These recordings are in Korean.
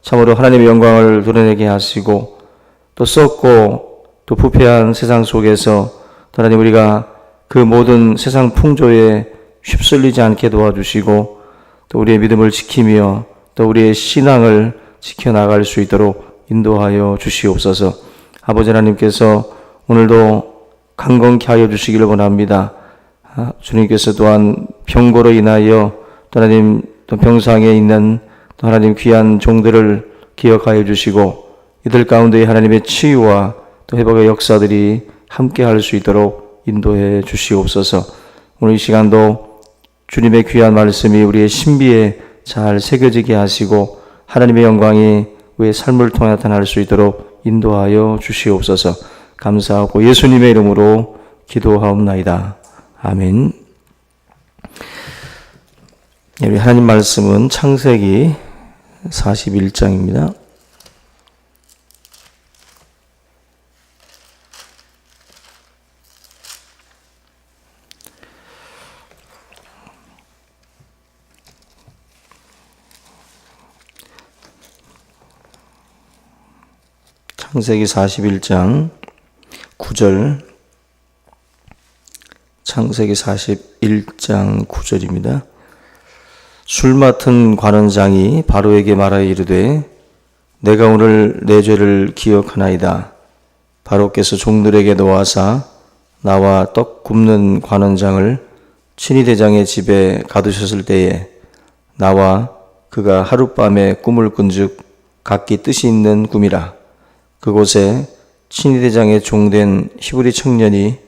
참으로 하나님의 영광을 드러내게 하시고 또 썩고 또 부패한 세상 속에서 하나님 우리가 그 모든 세상 풍조에 휩쓸리지 않게 도와주시고 또 우리의 믿음을 지키며 또 우리의 신앙을 지켜나갈 수 있도록 인도하여 주시옵소서. 아버지 하나님께서 오늘도 강건케 하여 주시기를 원합니다. 주님께서 또한 병고로 인하여 또 하나님 또 병상에 있는 또 하나님 귀한 종들을 기억하여 주시고 이들 가운데 하나님의 치유와 또 회복의 역사들이 함께 할 수 있도록 인도해 주시옵소서. 오늘 이 시간도 주님의 귀한 말씀이 우리의 신비에 잘 새겨지게 하시고 하나님의 영광이 우리의 삶을 통해 나타날 수 있도록 인도하여 주시옵소서. 감사하고 예수님의 이름으로 기도하옵나이다. 아멘. 우리 하나님 말씀은 창세기 41장입니다. 창세기 41장 9절, 창세기 41장 9절입니다. 술 맡은 관원장이 바로에게 말하여 이르되 내가 오늘 내 죄를 기억하나이다. 바로께서 종들에게 놓아사 나와 떡 굽는 관원장을 친위대장의 집에 가두셨을 때에 나와 그가 하룻밤에 꿈을 꾼즉 각기 뜻이 있는 꿈이라. 그곳에 친위대장의 종된 히브리 청년이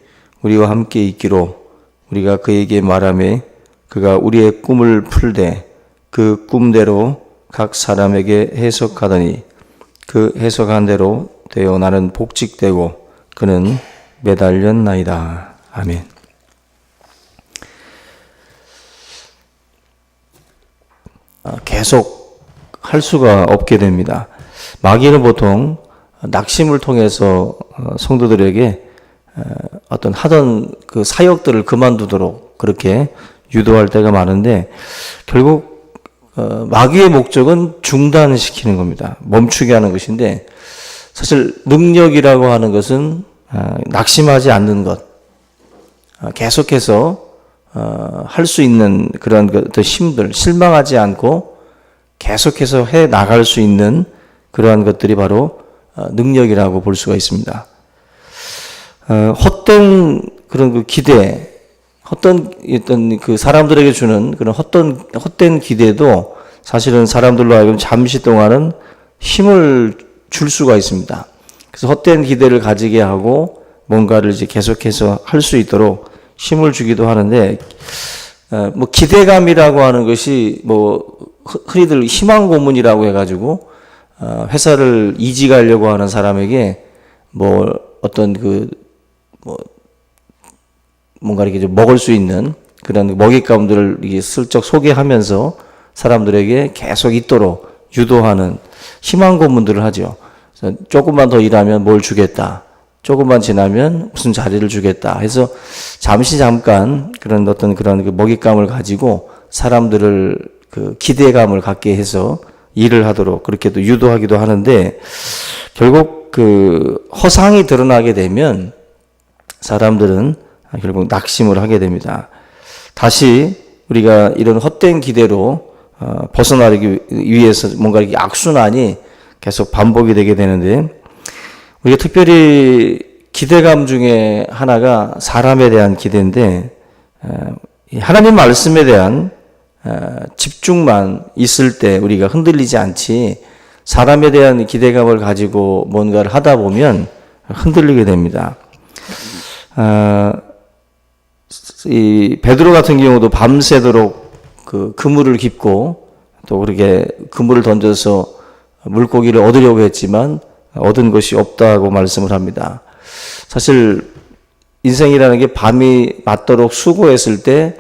우리와 함께 있기로 우리가 그에게 말하매 그가 우리의 꿈을 풀되 그 꿈대로 각 사람에게 해석하더니 그 해석한 대로 되어 나는 복직되고 그는 매달렸나이다. 아멘. 계속 할 수가 없게 됩니다. 마귀는 보통 낙심을 통해서 성도들에게 어떤 하던 그 사역들을 그만두도록 그렇게 유도할 때가 많은데 결국 마귀의 목적은 중단시키는 겁니다. 멈추게 하는 것인데 사실 능력이라고 하는 것은 낙심하지 않는 것, 계속해서 할 수 있는 그런 힘들, 실망하지 않고 계속해서 해 나갈 수 있는 그러한 것들이 바로 능력이라고 볼 수가 있습니다. 헛된 그런 그 기대, 어떤 그 사람들에게 주는 그런 헛된 기대도 사실은 사람들로 하여금 잠시 동안은 힘을 줄 수가 있습니다. 그래서 헛된 기대를 가지게 하고 뭔가를 이제 계속해서 할 수 있도록 힘을 주기도 하는데, 뭐 기대감이라고 하는 것이 뭐 흔히들 희망 고문이라고 해가지고 회사를 이직하려고 하는 사람에게 뭐 어떤 뭔가 이렇게 좀 먹을 수 있는 그런 먹잇감들을 이게 슬쩍 소개하면서 사람들에게 계속 있도록 유도하는 희망 고문들을 하죠. 조금만 더 일하면 뭘 주겠다. 조금만 지나면 무슨 자리를 주겠다. 해서 잠깐 그런 어떤 그런 그 먹잇감을 가지고 사람들을 그 기대감을 갖게 해서 일을 하도록 그렇게 또 유도하기도 하는데 결국 그 허상이 드러나게 되면 사람들은 결국 낙심을 하게 됩니다. 다시 우리가 이런 헛된 기대로 벗어나기 위해서 뭔가 이렇게 악순환이 계속 반복이 되게 되는데 우리가 특별히 기대감 중에 하나가 사람에 대한 기대인데 하나님 말씀에 대한 집중만 있을 때 우리가 흔들리지 않지 사람에 대한 기대감을 가지고 뭔가를 하다 보면 흔들리게 됩니다. 이 베드로 같은 경우도 밤새도록 그 그물을 깁고 또 그렇게 그물을 던져서 물고기를 얻으려고 했지만 얻은 것이 없다고 말씀을 합니다. 사실 인생이라는 게 밤이 맞도록 수고했을 때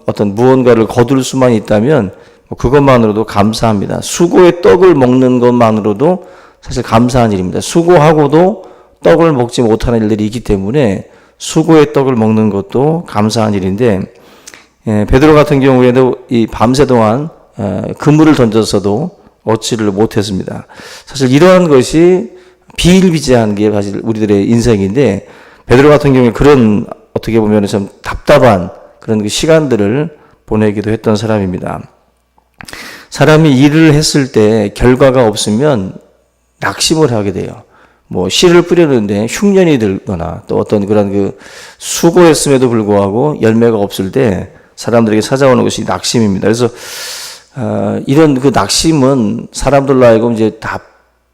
어떤 무언가를 거둘 수만 있다면 그것만으로도 감사합니다. 수고의 떡을 먹는 것만으로도 사실 감사한 일입니다. 수고하고도 떡을 먹지 못하는 일들이 있기 때문에 수고의 떡을 먹는 것도 감사한 일인데 베드로 같은 경우에도 이 밤새 동안 그물을 던졌어도 얻지를 못했습니다. 사실 이러한 것이 비일비재한 게 사실 우리들의 인생인데, 베드로 같은 경우에 그런 어떻게 보면 좀 답답한 그런 그 시간들을 보내기도 했던 사람입니다. 사람이 일을 했을 때 결과가 없으면 낙심을 하게 돼요. 뭐 씨를 뿌렸는데 흉년이 들거나 또 어떤 그런 그 수고했음에도 불구하고 열매가 없을 때 사람들에게 찾아오는 것이 낙심입니다. 그래서 이런 그 낙심은 사람들로 하여금 이제 다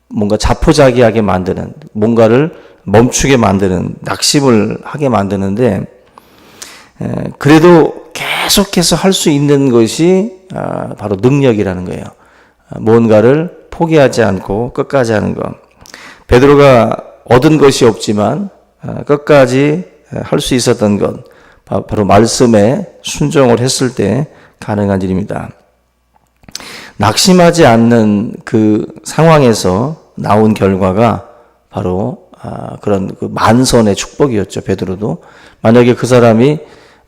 뭔가 자포자기하게 만드는, 뭔가를 멈추게 만드는, 낙심을 하게 만드는데, 그래도 계속해서 할 수 있는 것이 바로 능력이라는 거예요. 뭔가를 포기하지 않고 끝까지 하는 것. 베드로가 얻은 것이 없지만 끝까지 할 수 있었던 것, 바로 말씀에 순종을 했을 때 가능한 일입니다. 낙심하지 않는 그 상황에서 나온 결과가 바로 그런 그 만선의 축복이었죠. 베드로도 만약에 그 사람이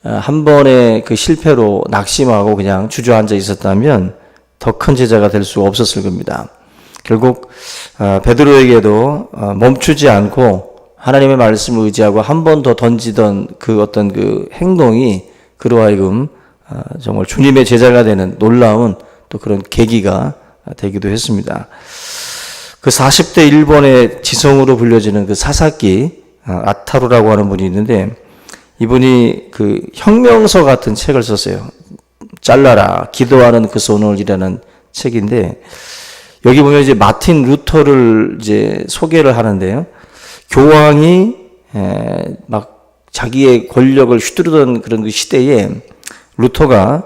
한 번의 그 실패로 낙심하고 그냥 주저앉아 있었다면 더 큰 제자가 될 수 없었을 겁니다. 결국 베드로에게도 멈추지 않고 하나님의 말씀을 의지하고 한 번 더 던지던 그 어떤 그 행동이 그로 하여금 정말 주님의 제자가 되는 놀라운 또 그런 계기가 되기도 했습니다. 그 40대 일본의 지성으로 불려지는 그 사사키 아타루라고 하는 분이 있는데, 이분이 그 혁명서 같은 책을 썼어요. 잘라라, 기도하는 그 손을이라는 책인데, 여기 보면 이제 마틴 루터를 이제 소개를 하는데요. 교황이 막 자기의 권력을 휘두르던 그런 그 시대에 루터가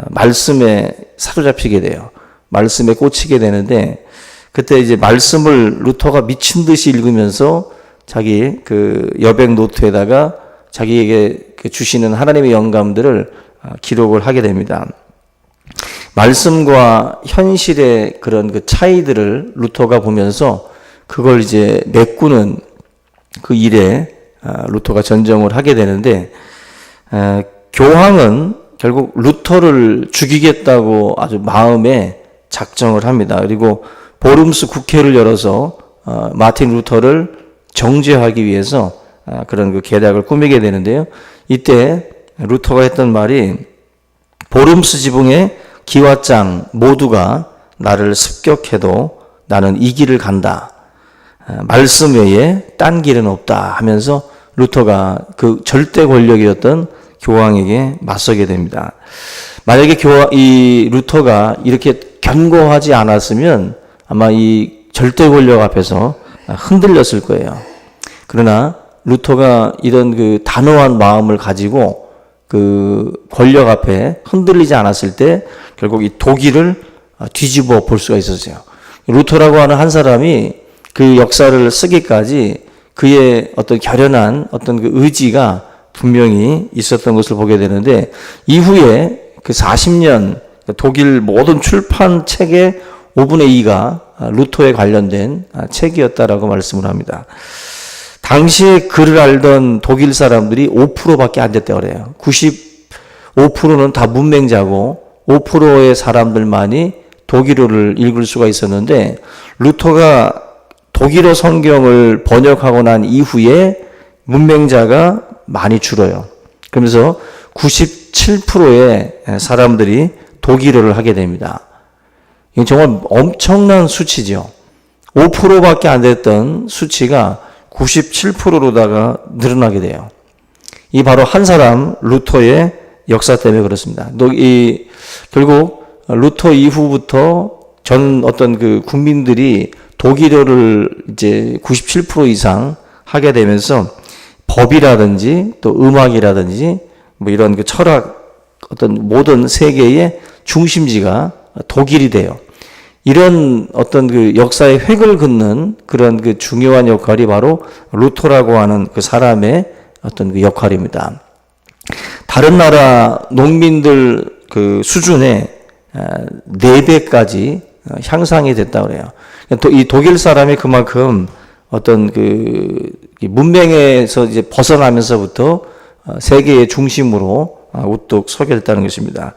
말씀에 사로잡히게 돼요. 말씀에 꽂히게 되는데, 그때 이제 말씀을 루터가 미친 듯이 읽으면서 자기 그 여백 노트에다가 자기에게 주시는 하나님의 영감들을 기록을 하게 됩니다. 말씀과 현실의 그런 그 차이들을 루터가 보면서 그걸 이제 메꾸는 그 일에 루터가 전정을 하게 되는데, 교황은 결국 루터를 죽이겠다고 아주 마음에 작정을 합니다. 그리고 보름스 국회를 열어서 마틴 루터를 정죄하기 위해서 그런 그 계략을 꾸미게 되는데요. 이때 루터가 했던 말이, 보름스 지붕의 기와장 모두가 나를 습격해도 나는 이 길을 간다. 말씀 외에 딴 길은 없다 하면서 루터가 그 절대 권력이었던 교황에게 맞서게 됩니다. 만약에 이 루터가 이렇게 견고하지 않았으면 아마 이 절대 권력 앞에서 흔들렸을 거예요. 그러나 루터가 이런 그 단호한 마음을 가지고 그 권력 앞에 흔들리지 않았을 때 결국 이 독일을 뒤집어 볼 수가 있었어요. 루터라고 하는 한 사람이 그 역사를 쓰기까지 그의 어떤 결연한 어떤 그 의지가 분명히 있었던 것을 보게 되는데, 이후에 그 40년 독일 모든 출판 책의 5분의 2가 루터에 관련된 책이었다라고 말씀을 합니다. 당시에 글을 알던 독일 사람들이 5%밖에 안 됐다고 그래요. 95%는 다 문맹자고 5%의 사람들만이 독일어를 읽을 수가 있었는데, 루터가 독일어 성경을 번역하고 난 이후에 문맹자가 많이 줄어요. 그러면서 97%의 사람들이 독일어를 하게 됩니다. 이건 정말 엄청난 수치죠. 5%밖에 안 됐던 수치가 97%로다가 늘어나게 돼요. 이 바로 한 사람 루터의 역사 때문에 그렇습니다. 결국 루터 이후부터 전 어떤 그 국민들이 독일어를 이제 97% 이상 하게 되면서 법이라든지 또 음악이라든지 뭐 이런 그 철학, 어떤 모든 세계의 중심지가 독일이 돼요. 이런 어떤 그 역사의 획을 긋는 그런 그 중요한 역할이 바로 루터라고 하는 그 사람의 어떤 그 역할입니다. 다른 나라 농민들 그 수준의 4배까지 향상이 됐다고 그래요. 이 독일 사람이 그만큼 어떤 그 문명에서 이제 벗어나면서부터 세계의 중심으로 우뚝 서게 됐다는 것입니다.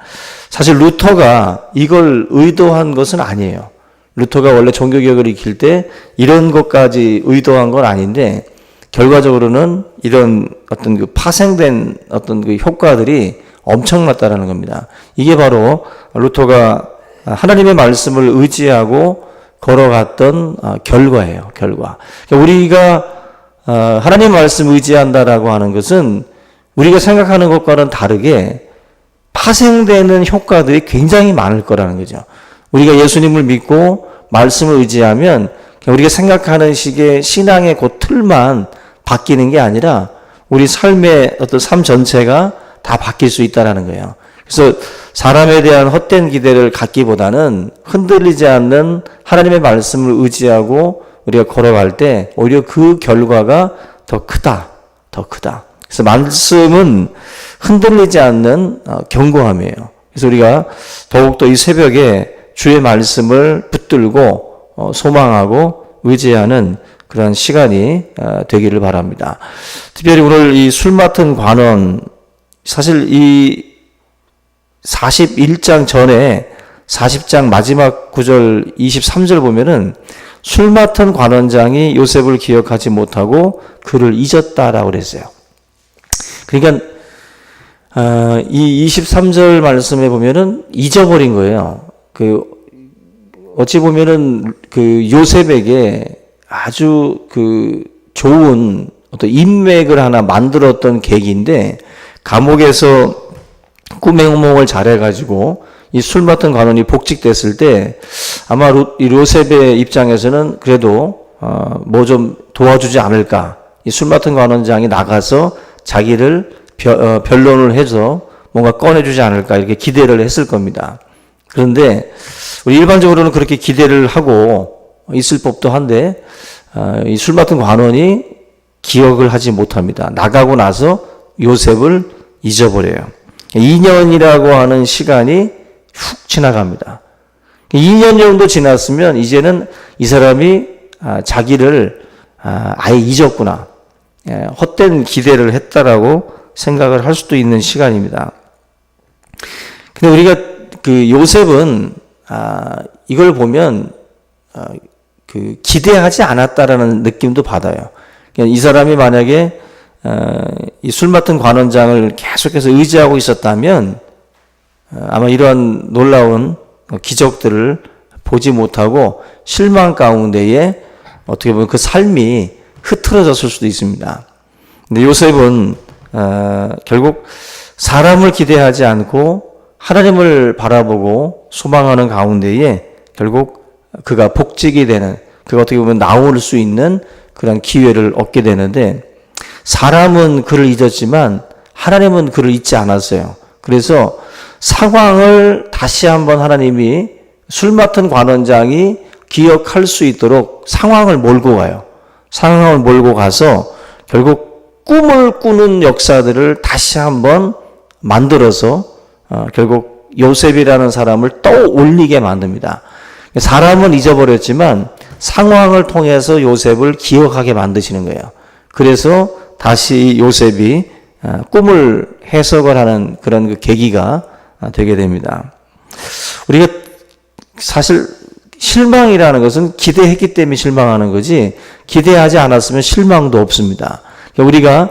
사실 루터가 이걸 의도한 것은 아니에요. 루터가 원래 종교개혁을 익힐 때 이런 것까지 의도한 건 아닌데 결과적으로는 이런 어떤 그 파생된 어떤 그 효과들이 엄청났다라는 겁니다. 이게 바로 루터가 하나님의 말씀을 의지하고 걸어갔던 결과예요. 결과. 그러니까 우리가 하나님의 말씀을 의지한다라고 하는 것은 우리가 생각하는 것과는 다르게 파생되는 효과들이 굉장히 많을 거라는 거죠. 우리가 예수님을 믿고 말씀을 의지하면 우리가 생각하는 식의 신앙의 그 틀만 바뀌는 게 아니라 우리 삶의 어떤 삶 전체가 다 바뀔 수 있다는 거예요. 그래서 사람에 대한 헛된 기대를 갖기보다는 흔들리지 않는 하나님의 말씀을 의지하고 우리가 걸어갈 때 오히려 그 결과가 더 크다. 그래서 말씀은 흔들리지 않는 견고함이에요. 그래서 우리가 더욱더 이 새벽에 주의 말씀을 붙들고 소망하고 의지하는 그런 시간이 되기를 바랍니다. 특별히 오늘 이 술 맡은 관원, 사실 이 41장 전에 40장 마지막 구절 23절 보면은 술 맡은 관원장이 요셉을 기억하지 못하고 그를 잊었다라고 그랬어요. 그러니까 이 23절 말씀에 보면은 잊어버린 거예요. 그 어찌 보면은 그 요셉에게 아주 그 좋은 어떤 인맥을 하나 만들었던 계기인데 감옥에서 꿈의 몽을 잘해가지고 이 술 맡은 관원이 복직됐을 때 아마 이 요셉의 입장에서는 그래도 뭐 좀 도와주지 않을까. 이 술 맡은 관원장이 나가서 자기를 변론을 해서 뭔가 꺼내주지 않을까 이렇게 기대를 했을 겁니다. 그런데 우리 일반적으로는 그렇게 기대를 하고 있을 법도 한데 이 술 맡은 관원이 기억을 하지 못합니다. 나가고 나서 요셉을 잊어버려요. 2년이라고 하는 시간이 훅 지나갑니다. 2년 정도 지났으면 이제는 이 사람이 자기를 아예 잊었구나. 헛된 기대를 했다라고 생각을 할 수도 있는 시간입니다. 근데 우리가 그 요셉은 이걸 보면 그 기대하지 않았다라는 느낌도 받아요. 이 사람이 만약에 이 술 맡은 관원장을 계속해서 의지하고 있었다면 아마 이러한 놀라운 기적들을 보지 못하고 실망 가운데에 어떻게 보면 그 삶이 흐트러졌을 수도 있습니다. 근데 요셉은 결국 사람을 기대하지 않고 하나님을 바라보고 소망하는 가운데에 결국 그가 복직이 되는, 그가 어떻게 보면 나올 수 있는 그런 기회를 얻게 되는데 사람은 그를 잊었지만 하나님은 그를 잊지 않았어요. 그래서 상황을 다시 한번 하나님이 술 맡은 관원장이 기억할 수 있도록 상황을 몰고 가요. 상황을 몰고 가서 결국 꿈을 꾸는 역사들을 다시 한번 만들어서 결국 요셉이라는 사람을 떠올리게 만듭니다. 사람은 잊어버렸지만 상황을 통해서 요셉을 기억하게 만드시는 거예요. 그래서 다시 요셉이 꿈을 해석을 하는 그런 그 계기가 되게 됩니다. 우리가 사실 실망이라는 것은 기대했기 때문에 실망하는 거지 기대하지 않았으면 실망도 없습니다. 우리가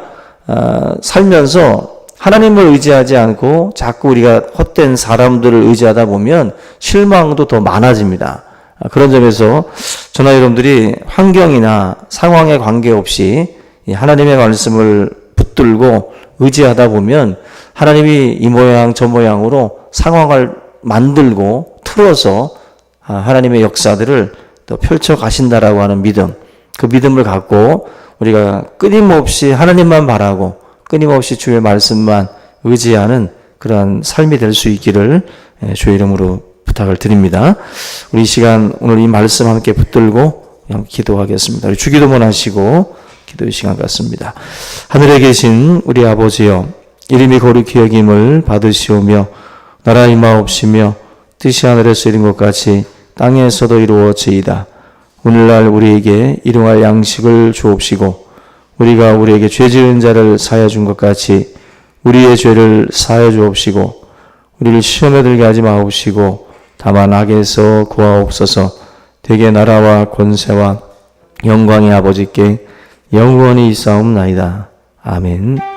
살면서 하나님을 의지하지 않고 자꾸 우리가 헛된 사람들을 의지하다 보면 실망도 더 많아집니다. 그런 점에서 저나 여러분들이 환경이나 상황에 관계없이 하나님의 말씀을 붙들고 의지하다 보면 하나님이 이 모양 저 모양으로 상황을 만들고 틀어서 하나님의 역사들을 또 펼쳐 가신다라고 하는 믿음, 그 믿음을 갖고 우리가 끊임없이 하나님만 바라고 끊임없이 주의 말씀만 의지하는 그런 삶이 될 수 있기를 주의 이름으로 부탁을 드립니다. 우리 이 시간 오늘 이 말씀 함께 붙들고 기도하겠습니다. 우리 주기도문 하시고 기도의 시간 갖습니다. 하늘에 계신 우리 아버지여, 이름이 거룩히 여김을 받으시오며 나라 임하옵시며 뜻이 하늘에서 이룬 것 같이 땅에서도 이루어지이다. 오늘날 우리에게 일용할 양식을 주옵시고 우리가 우리에게 죄 지은 자를 사하여 준 것 같이 우리의 죄를 사하여 주옵시고 우리를 시험에 들게 하지 마옵시고 다만 악에서 구하옵소서. 대개 나라와 권세와 영광의 아버지께 영원히 있사옵나이다. 아멘.